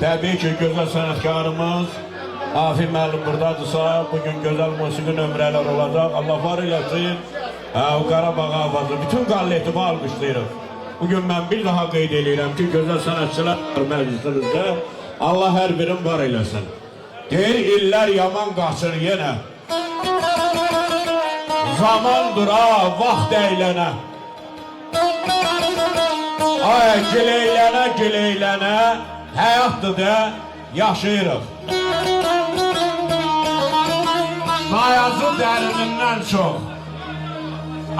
Təbii ki, gözəl sənətkarımız Afi müəllim buradadırsa, bugün gözəl musiqi nömrələr olacaq. Allah var eləsin, o Qarabağ avazı, bütün qalliyetimi alqışlayırıq. Bugün mən bir daha qeyd edirəm ki, gözəl sənətçilər məclisinizdə Allah hər birin var eləsin. Deyir, illər yaman qaçır yenə. Zamandır ha, vaxt əylənə. Ay, gileylənə, gileylənə, həyatdır da, yaşayırıq. Ayazı dərinindən çox,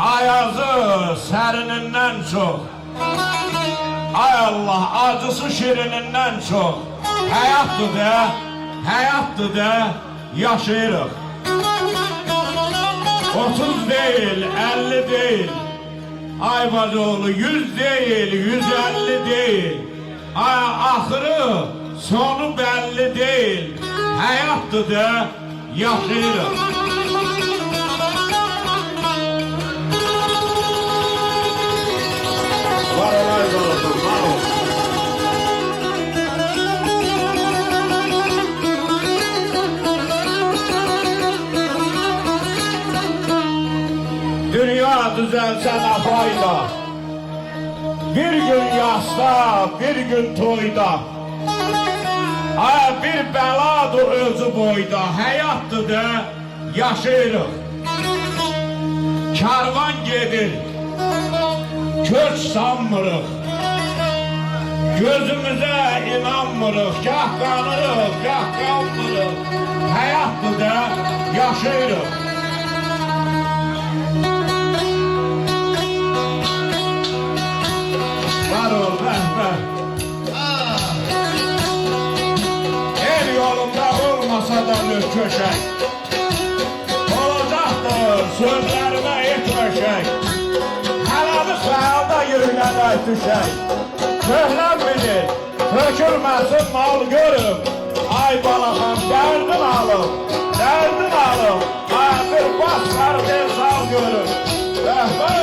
ayazı sərinindən çox, ay Allah, acısı şirinindən çox, həyatdır da, yaşayırıq. 30 deyil, 50 deyil, ay bacıoğlu 100 deyil, 150 deyil, ay axırı, sonu bəlli deyil, həyatdır da, yaşayırıq. Var olay olsun, var olsun. Dünya düzelsen afayla, bir gün yasta, bir gün toyda, ay bir bəladır özü boyda, həyatdır da, yaşayırıq. Karvan gedir, köç sanmırıq, gözümüzə inanmırıq, gah qanırıq, gah qalmırıq, həyatdır da, yaşayırıq. Var ol, rəhbər. El yolunda olmasa da bir köşək, olacaqdır sözlərimə etməşək, hələli xəyalda yürünənək düşək, köhləm bilir, tökülməsin mal görüb, ay balaxam dərdin alıb, ay bir baslar bir sal görüb, rəhbər.